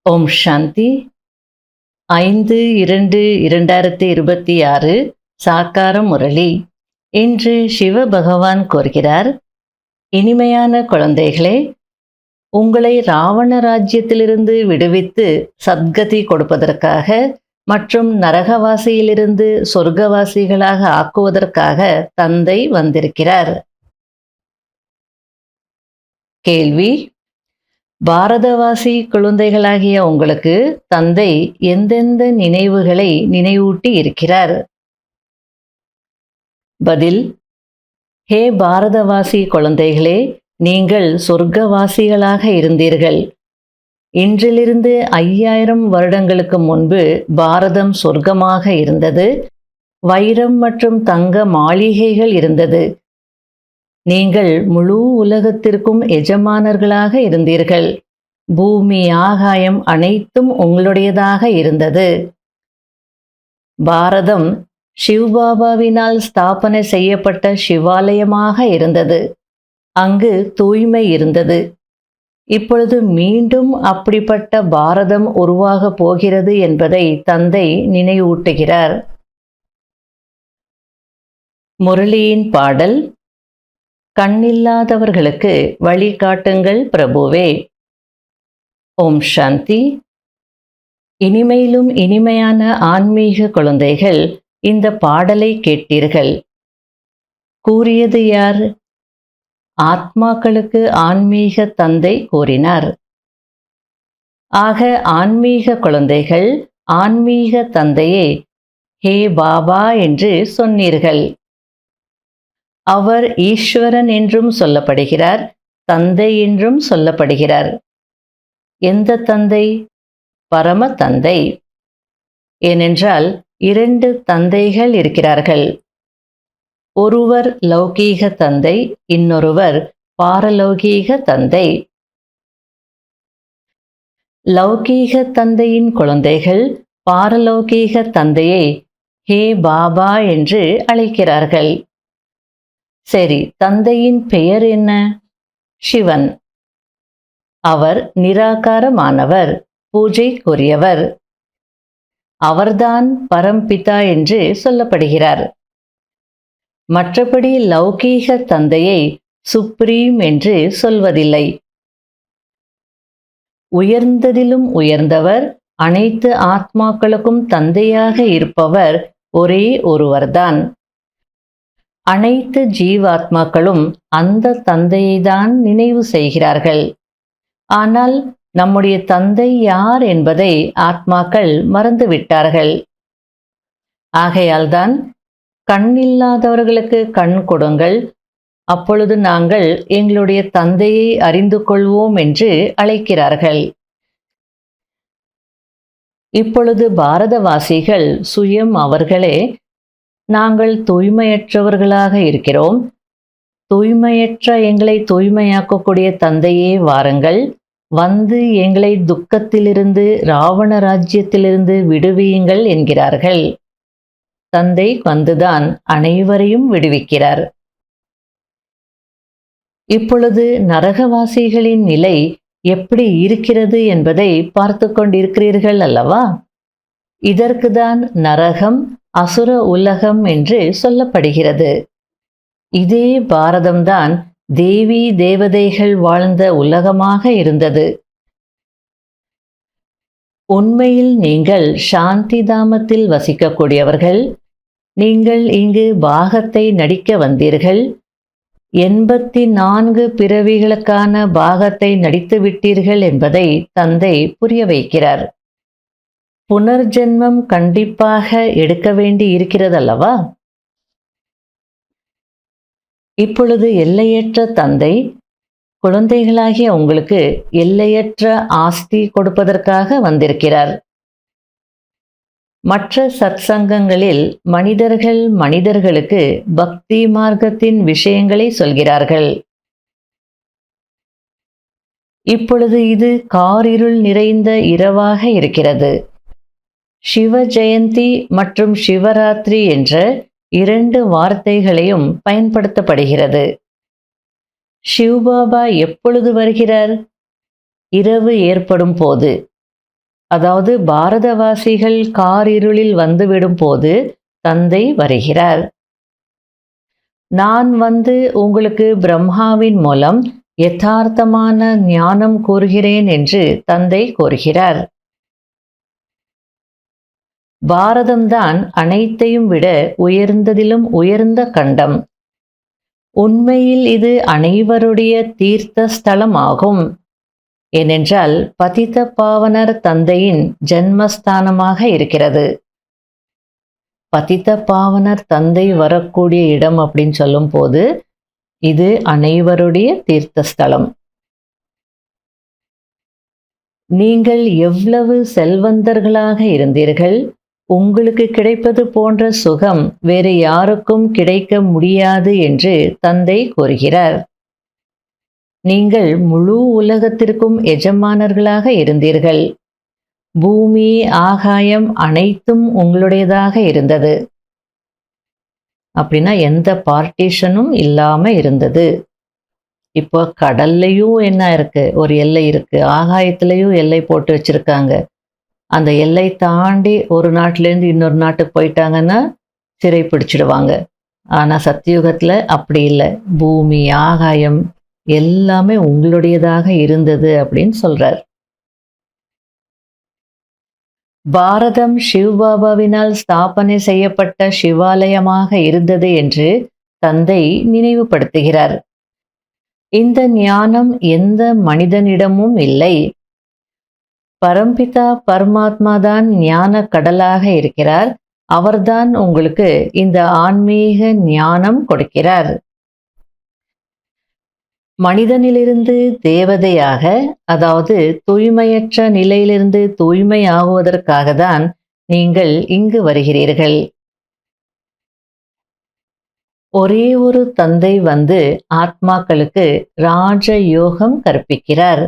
ஓம் சாந்தி. 5/2/2026 சாக்கார முரளி. இன்று சிவபகவான் கூறுகிறார், இனிமையான குழந்தைகளே, உங்களை ராவண ராஜ்யத்திலிருந்து விடுவித்து சத்கதி கொடுப்பதற்காக மற்றும் நரகவாசியிலிருந்து சொர்க்கவாசிகளாக ஆக்குவதற்காக தந்தை வந்திருக்கிறார். கேள்வி: பாரதவாசி குழந்தைகளாகிய உங்களுக்கு தந்தை எந்தெந்த நினைவுகளை நினைவூட்டி இருக்கிறார்? பதில்: ஹே பாரதவாசி குழந்தைகளே, நீங்கள் சொர்க்கவாசிகளாக இருந்தீர்கள். இன்றிலிருந்து 5000 வருடங்களுக்கு முன்பு பாரதம் சொர்க்கமாக இருந்தது. வைரம் மற்றும் தங்க மாளிகைகள் இருந்தது. நீங்கள் முழு உலகத்திற்கும் எஜமானர்களாக இருந்தீர்கள். பூமி, ஆகாயம் அனைத்தும் உங்களுடையதாக இருந்தது. பாரதம் சிவ்பாபாவினால் ஸ்தாபனை செய்யப்பட்ட சிவாலயமாக இருந்தது. அங்கு தூய்மை இருந்தது. இப்பொழுது மீண்டும் அப்படிப்பட்ட பாரதம் உருவாகப் போகிறது என்பதை தந்தை நினைவூட்டுகிறார். முரளியின் பாடல்: கண்ணில்லாதவர்களுக்கு வழிகாட்டுங்கள் பிரபுவே. ஓம் சாந்தி. இனிமையிலும் இனிமையான ஆன்மீக குழந்தைகள், இந்த பாடலை கேட்டீர்கள். கூறியது யார்? ஆத்மாக்களுக்கு ஆன்மீக தந்தை கூறினார். ஆக ஆன்மீக குழந்தைகள் ஆன்மீக தந்தையே ஹே பாபா என்று சொன்னீர்கள். அவர் ஈஸ்வரன் என்றும் சொல்லப்படுகிறார், தந்தை என்றும் சொல்லப்படுகிறார். எந்த தந்தை? பரம தந்தை. ஏனென்றால் 2 தந்தைகள் இருக்கிறார்கள். ஒருவர் லௌகீக தந்தை, இன்னொருவர் பாரலௌகீக தந்தை. லௌகீக தந்தையின் குழந்தைகள் பாரலௌகீக தந்தையை ஹே பாபா என்று அழைக்கிறார்கள். சரி, தந்தையின் பெயர் என்ன? சிவன். அவர் நிராகாரமானவர், பூஜைக்குரியவர். அவர்தான் பரம்பிதா என்று சொல்லப்படுகிறார். மற்றபடி லௌகீக தந்தையை சுப்ரீம் என்று சொல்வதில்லை. உயர்ந்ததிலும் உயர்ந்தவர், அனைத்து ஆத்மாக்களுக்கும் தந்தையாக இருப்பவர் ஒரே ஒருவர்தான். அனைத்து ஜீவாத்மாக்களும் அந்த தந்தையை தான் நினைவு செய்கிறார்கள். ஆனால் நம்முடைய தந்தை யார் என்பதை ஆத்மாக்கள் மறந்துவிட்டார்கள். ஆகையால்தான் கண்ணில்லாதவர்களுக்கு கண் கொடுங்கள், அப்பொழுது நாங்கள் எங்களுடைய தந்தையை அறிந்து கொள்வோம் என்று அழைக்கிறார்கள். இப்பொழுது பாரதவாசிகள் சுயம் அவர்களே, நாங்கள் தூய்மையற்றவர்களாக இருக்கிறோம். தூய்மையற்ற எங்களை தூய்மையாக்கக்கூடிய தந்தையே வாருங்கள், வந்து எங்களை துக்கத்திலிருந்து, ராவண ராஜ்யத்திலிருந்து விடுவியுங்கள் என்கிறார்கள். தந்தை வந்துதான் அனைவரையும் விடுவிக்கிறார். இப்பொழுது நரகவாசிகளின் நிலை எப்படி இருக்கிறது என்பதை பார்த்து கொண்டிருக்கிறீர்கள் அல்லவா? இதற்குதான் நரகம், அசுர உலகம் என்று சொல்லப்படுகிறது. இதே பாரதம்தான் தேவி தேவதைகள் வாழ்ந்த உலகமாக இருந்தது. உண்மையில் நீங்கள் சாந்தி தாமத்தில் வசிக்கக்கூடியவர்கள். நீங்கள் இங்கு பாகத்தை நடிக்க வந்தீர்கள். 84 பிறவிகளுக்கான பாகத்தை நடித்து விட்டீர்கள் என்பதை தந்தை புரிய வைக்கிறார். புனர்ஜென்மம் கண்டிப்பாக எடுக்க வேண்டி இருக்கிறதல்லவா? இப்பொழுது எல்லையற்ற தந்தை குழந்தைகளாகிய உங்களுக்கு எல்லையற்ற ஆஸ்தி கொடுப்பதற்காக வந்திருக்கிறார். மற்ற சத்சங்கங்களில் மனிதர்கள் மனிதர்களுக்கு பக்தி மார்க்கத்தின் விஷயங்களை சொல்கிறார்கள். இப்பொழுது இது காரிருள் நிறைந்த இரவாக இருக்கிறது. சிவ ஜெயந்தி மற்றும் சிவராத்திரி என்ற 2 வார்த்தைகளையும் பயன்படுத்தப்படுகிறது. சிவ்பாபா எப்பொழுது வருகிறார்? இரவு ஏற்படும் போது. அதாவது பாரதவாசிகள் காரிருளில் வந்துவிடும் போது தந்தை வருகிறார். நான் வந்து உங்களுக்கு பிரம்மாவின் மூலம் யதார்த்தமான ஞானம் கூறுகிறேன் என்று தந்தை கூறுகிறார். பாரதம்தான் அனைத்தையும் விட உயர்ந்ததிலும் உயர்ந்த கண்டம். உண்மையில் இது அனைவருடைய தீர்த்த ஸ்தலம் ஆகும். ஏனென்றால் பதித பாவனர் தந்தையின் ஜன்மஸ்தானமாக இருக்கிறது. பதித பாவனர் தந்தை வரக்கூடிய இடம் அப்படின்னு சொல்லும் போது இது அனைவருடைய தீர்த்த ஸ்தலம். நீங்கள் எவ்வளவு செல்வந்தர்களாக இருந்தீர்கள், உங்களுக்கு கிடைப்பது போன்ற சுகம் வேறு யாருக்கும் கிடைக்க முடியாது என்று தந்தை கூறுகிறார். நீங்கள் முழு உலகத்திற்கும் எஜமானர்களாக இருந்தீர்கள். பூமி, ஆகாயம் அனைத்தும் உங்களுடையதாக இருந்தது. அப்படின்னா எந்த பார்ட்டிஷனும் இல்லாம இருந்தது. இப்போ கடல்லையும் என்ன இருக்கு, ஒரு எல்லை இருக்கு. ஆகாயத்திலையும் எல்லை போட்டு வச்சிருக்காங்க. அந்த எல்லை தாண்டி ஒரு நாட்டிலேருந்து இன்னொரு நாட்டுக்கு போயிட்டாங்கன்னா சிறை பிடிச்சிடுவாங்க. ஆனா சத்தியுகத்துல அப்படி இல்லை. பூமி, ஆகாயம் எல்லாமே உங்களுடையதாக இருந்தது அப்படின்னு சொல்றார். பாரதம் சிவபாபாவினால் ஸ்தாபனை செய்யப்பட்ட சிவாலயமாக இருந்தது என்று தந்தை நினைவுபடுத்துகிறார். இந்த ஞானம் எந்த மனிதனிடமும் இல்லை. பரம்பிதா பரமாத்மா தான் ஞான கடலாக இருக்கிறார். அவர்தான் உங்களுக்கு இந்த ஆன்மீக ஞானம் கொடுக்கிறார். மனிதனிலிருந்து தேவதையாக, அதாவது தூய்மையற்ற நிலையிலிருந்து தூய்மை ஆகுவதற்காக தான் நீங்கள் இங்கு வருகிறீர்கள். ஒரே ஒரு தந்தை வந்து ஆத்மாக்களுக்கு ராஜ யோகம் கற்பிக்கிறார்.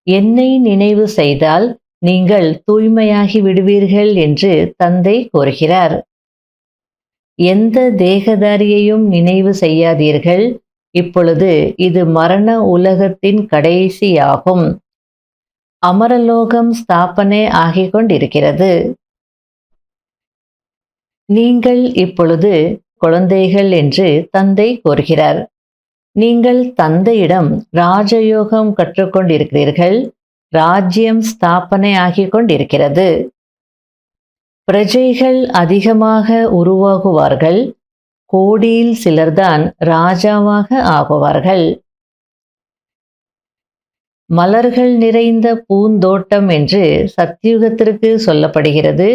என்னை நினைவு செய்தால் நீங்கள் தூய்மையாகி விடுவீர்கள் என்று தந்தை கூறுகிறார். எந்த தேகதாரியையும் நினைவு செய்யாதீர்கள். இப்பொழுது இது மரண உலகத்தின் கடைசியாகும். அமரலோகம் ஸ்தாபனை ஆகிக் கொண்டிருக்கிறது. நீங்கள் இப்பொழுது குழந்தைகள் என்று தந்தை கூறுகிறார். நீங்கள் தந்தையிடம் ராஜயோகம் கற்றுக்கொண்டிருக்கிறீர்கள். ராஜ்யம் ஸ்தாபனை ஆகிக் கொண்டிருக்கிறது. பிரஜைகள் அதிகமாக உருவாகுவார்கள். கோடியில் சிலர்தான் ராஜாவாக ஆகுவார்கள். மலர்கள் நிறைந்த பூந்தோட்டம் என்று சத்தியுகத்திற்கு சொல்லப்படுகிறது.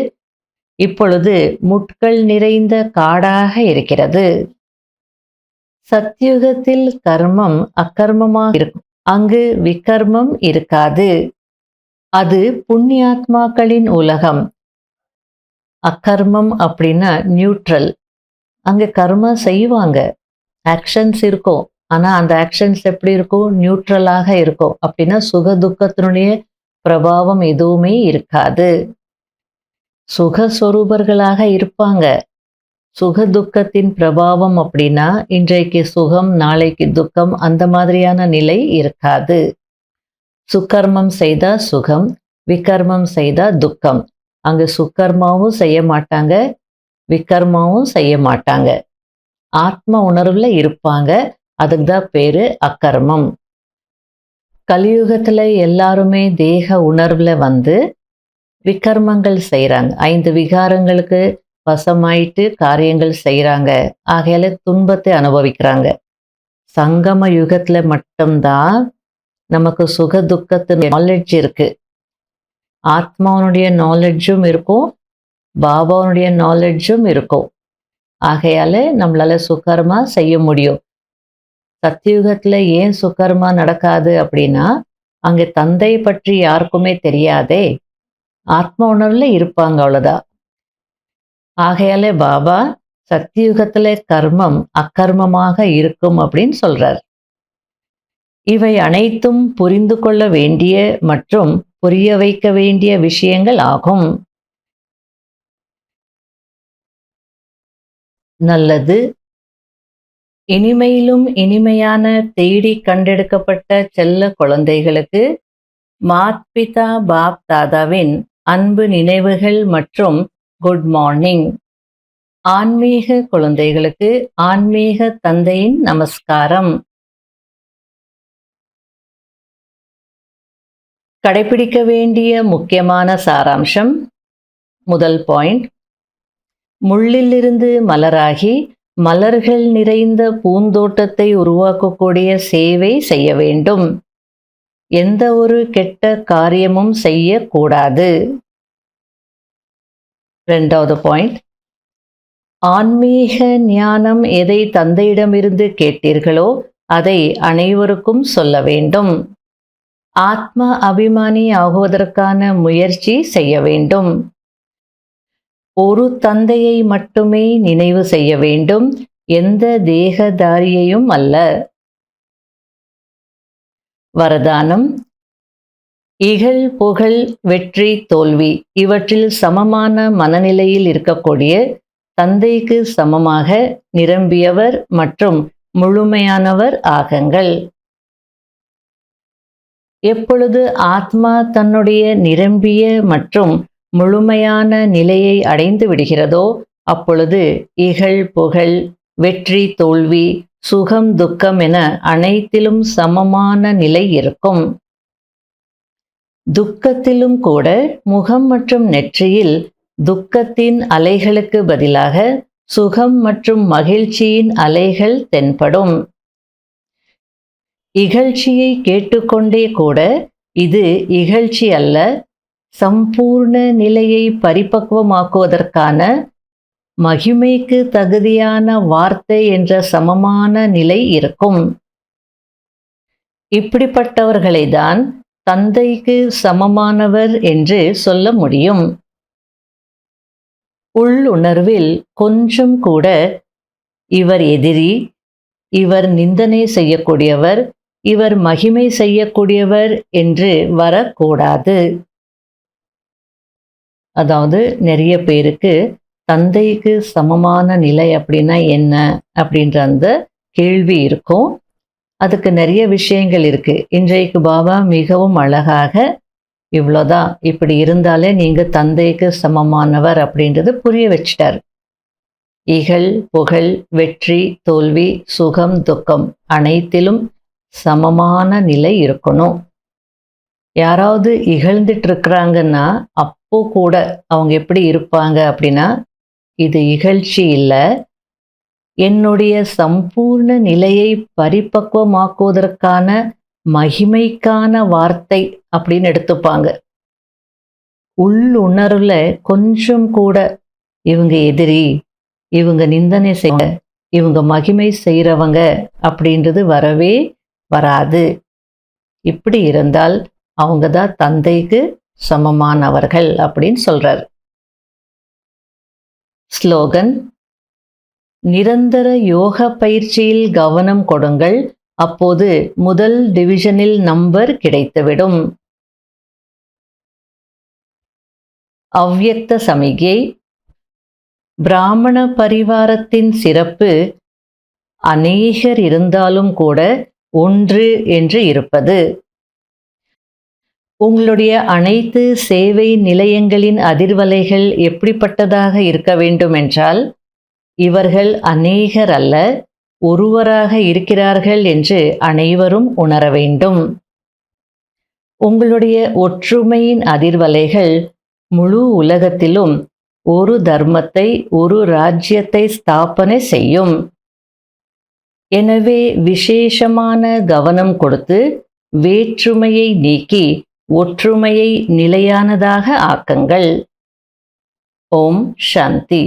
இப்பொழுது முட்கள் நிறைந்த காடாக இருக்கிறது. சத்தியுகத்தில் கர்மம் அக்கர்மமாக இருக்கும். அங்கு விகர்மம் இருக்காது. அது புண்ணியாத்மாக்களின் உலகம். அக்கர்மம் அப்படின்னா நியூட்ரல். அங்க கர்ம செய்வாங்க, ஆக்ஷன்ஸ் இருக்கும். ஆனா அந்த ஆக்ஷன்ஸ் எப்படி இருக்கும்? நியூட்ரலாக இருக்கும். அப்படின்னா சுக துக்கத்தினுடைய பிரபாவம் எதுவுமே இருக்காது. சுகஸ்வரூபர்களாக இருப்பாங்க. சுக துக்கத்தின் பிரபாவம் அப்படின்னா இன்றைக்கு சுகம் நாளைக்கு துக்கம், அந்த மாதிரியான நிலை இருக்காது. சுக்கர்மம் செய்தா சுகம், விகர்மம் செய்தா துக்கம். அங்கு சுக்கர்மாவும் செய்ய மாட்டாங்க, விகர்மாவும் செய்ய மாட்டாங்க. ஆத்ம உணர்வுல இருப்பாங்க. அதுக்கு தான் பேரு அக்கர்மம். கலியுகத்துல எல்லாருமே தேக உணர்வுல வந்து விகர்மங்கள் செய்யறாங்க. 5 விகாரங்களுக்கு வசமாயிட்டு காரியங்கள் செய்யறாங்க. ஆகையால துன்பத்தை அனுபவிக்கிறாங்க. சங்கம யுகத்துல மட்டும்தான் நமக்கு சுக துக்கத்தின் நாலேஜ் இருக்கு. ஆத்மாவனுடைய நாலேஜும் இருக்கும், பாபாவுடைய நாலேஜும் இருக்கும். ஆகையால நம்மளால சுகர்மா செய்ய முடியும். சத்தியுகத்துல ஏன் சுகர்மா நடக்காது அப்படின்னா அங்க தந்தை பற்றி யாருக்குமே தெரியாதே. ஆத்ம உணர்வுல இருப்பாங்க, அவ்வளவுதான். ஆகையால பாபா சத்தியுகத்துல கர்மம் அக்கர்மமாக இருக்கும் அப்படின்னு சொல்றார். இவை அனைத்தும் புரிந்து கொள்ள வேண்டிய மற்றும் புரிய வைக்க வேண்டிய விஷயங்கள் ஆகும். நல்லது. இனிமையிலும் இனிமையான தேடி கண்டெடுக்கப்பட்ட செல்ல குழந்தைகளுக்கு மாத்பிதா பாப் தாதாவின் அன்பு நினைவுகள் மற்றும் குட் மார்னிங். ஆன்மீக குழந்தைகளுக்கு ஆன்மீக தந்தையின் நமஸ்காரம். கடைபிடிக்க வேண்டிய முக்கியமான சாராம்சம். முதல் பாயிண்ட், முள்ளிலிருந்து மலராகி மலர்கள் நிறைந்த பூந்தோட்டத்தை உருவாக்கக்கூடிய சேவை செய்ய வேண்டும். எந்த ஒரு கெட்ட காரியமும் செய்யக்கூடாது. இரண்டாவது பாயிண்ட், ஆன்மீக ஞானம் எதை தந்தையிடமிருந்து கேட்டீர்களோ அதை அனைவருக்கும் சொல்ல வேண்டும். ஆத்ம அபிமானி ஆகுவதற்கான முயற்சி செய்ய வேண்டும். ஒரு தந்தையை மட்டுமே நினைவு செய்ய வேண்டும், எந்த தேகதாரியையும் அல்ல. வரதானம், இகழ் புகழ் வெற்றி தோல்வி இவற்றில் சமமான மனநிலையில் இருக்கக்கூடிய தந்தைக்கு சமமாக நிரம்பியவர் மற்றும் முழுமையானவர் ஆகுங்கள். எப்பொழுது ஆத்மா தன்னுடைய நிரம்பிய மற்றும் முழுமையான நிலையை அடைந்து விடுகிறதோ அப்பொழுது இகழ் புகழ் வெற்றி தோல்வி சுகம் துக்கம் என அனைத்திலும் சமமான நிலை இருக்கும். துக்கத்திலும் கூட முகம் மற்றும் நெற்றியில் துக்கத்தின் அலைகளுக்கு பதிலாக சுகம் மற்றும் மகிழ்ச்சியின் அலைகள் தென்படும். இகழ்ச்சியை கேட்டுக்கொண்டே கூட இது இகழ்ச்சி அல்ல, சம்பூர்ண நிலையை பரிபக்குவமாக்குவதற்கான மகிமைக்கு தகுதியான வார்த்தை என்ற சமமான நிலை இருக்கும். இப்படிப்பட்டவர்களை தான் தந்தைக்கு சமமானவர் என்று சொல்ல முடியும். உள்ளுணர்வில் கொஞ்சம் கூட இவர் எதிரி, இவர் நிந்தனை செய்யக்கூடியவர், இவர் மகிமை செய்யக்கூடியவர் என்று வரக்கூடாது. அதாவது நிறைய பேருக்கு தந்தைக்கு சமமான நிலை அப்படின்னா என்ன அப்படின்ற அந்த கேள்வி இருக்கும். அதுக்கு நிறைய விஷயங்கள் இருக்கு. இன்றைக்கு பாபா மிகவும் அழகாக இவ்வளோதான், இப்படி இருந்தாலே நீங்க தந்தைக்கு சமமானவர் அப்படின்றது புரிய வச்சிட்டார். இகழ் புகழ் வெற்றி தோல்வி சுகம் துக்கம் அனைத்திலும் சமமான நிலை இருக்கணும். யாராவது இகழ்ந்துட்டு இருக்கிறாங்கன்னா அப்போ கூட அவங்க எப்படி இருப்பாங்க அப்படின்னா, இது இகழ்ச்சி இல்லை, என்னுடைய சம்பூர்ண நிலையை பரிபக்குவமாக்குவதற்கான மகிமைக்கான வார்த்தை அப்படின்னு எடுத்துப்பாங்க. உள்ளுணர்வுல கொஞ்சம் கூட இவங்க எதிரி, இவங்க நிந்தனை செய்ய, இவங்க மகிமை செய்கிறவங்க அப்படின்றது வரவே வராது. இப்படி இருந்தால் அவங்க தான் தந்தைக்கு சமமானவர்கள் அப்படின்னு சொல்றார். ஸ்லோகன், நிரந்தர யோக பயிற்சியில் கவனம் கொடுங்கள், அப்போது முதல் டிவிஷனில் நம்பர் கிடைத்துவிடும். அவ்யக்த சமிகை, பிராமண பரிவாரத்தின் சிறப்பு அநேகர் இருந்தாலும் கூட ஒன்று என்று இருப்பது. உங்களுடைய அனைத்து சேவை நிலையங்களின் அதிர்வலைகள் எப்படிப்பட்டதாக இருக்க வேண்டும் என்றால், இவர்கள் அநேகர் அல்ல, ஒருவராக இருக்கிறார்கள் என்று அனைவரும் உணர வேண்டும். உங்களுடைய ஒற்றுமையின் அதிர்வலைகள் முழு உலகத்திலும் ஒரு தர்மத்தை ஒரு ராஜ்யத்தை ஸ்தாபனை செய்யும். எனவே விசேஷமான கவனம் கொடுத்து வேற்றுமையை நீக்கி ஒற்றுமையை நிலையானதாக ஆக்குங்கள். ஓம் சாந்தி.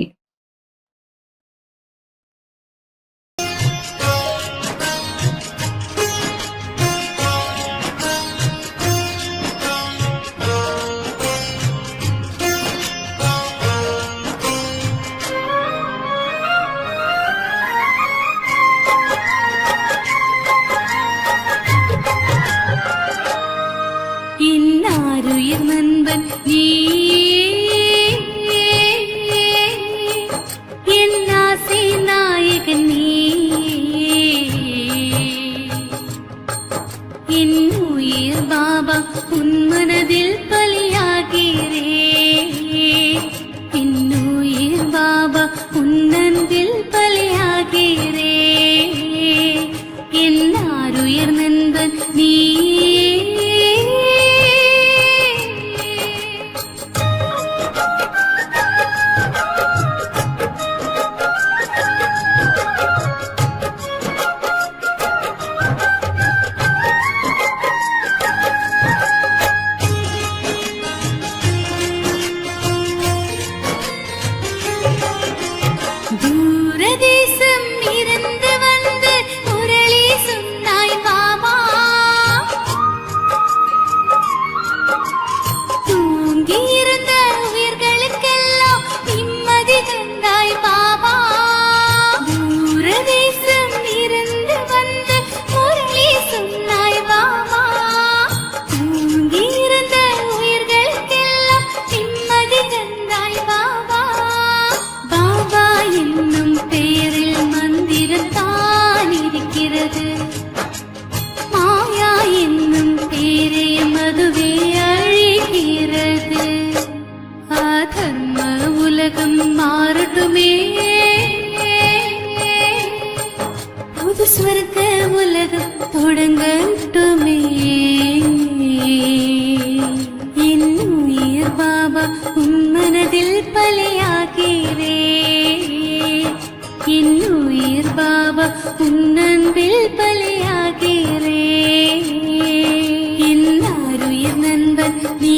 இன்னாருயிர் நண்பன் நீ இன்னாருயிர் நண்பன் நீயே. தூரதேசம் இருந்து வந்து முரளி சொன்னாய் மாமா. தூங்கியிருந்த உயிர்களுக்கெல்லாம் நிம்மதி தந்தாய் மாமா. தூரதேசம் இருந்து வந்து முரளி சொன்னாய் மாமா. தூங்கியிருந்த உயிர்களுக்கெல்லாம் நிம்மதி தந்தாய் மாமா. பாபா என்னும் பெயரில் மந்திரத்தான் இருக்கிறது. மாயா என்னும் பேரே மதுவே அழிகிறது. அதர்ம உலகம் மாறட்டுமே, புது ஸ்வர்க்க உலகம் தொடங்கட்டுமே. என்னுயிர் பாபா உன் மனதில் பலியாகிறே. என்னுயிர் பாபா உன் அன்பில் பலியாகிறே. இன்னாருயிர் நண்பன் நீ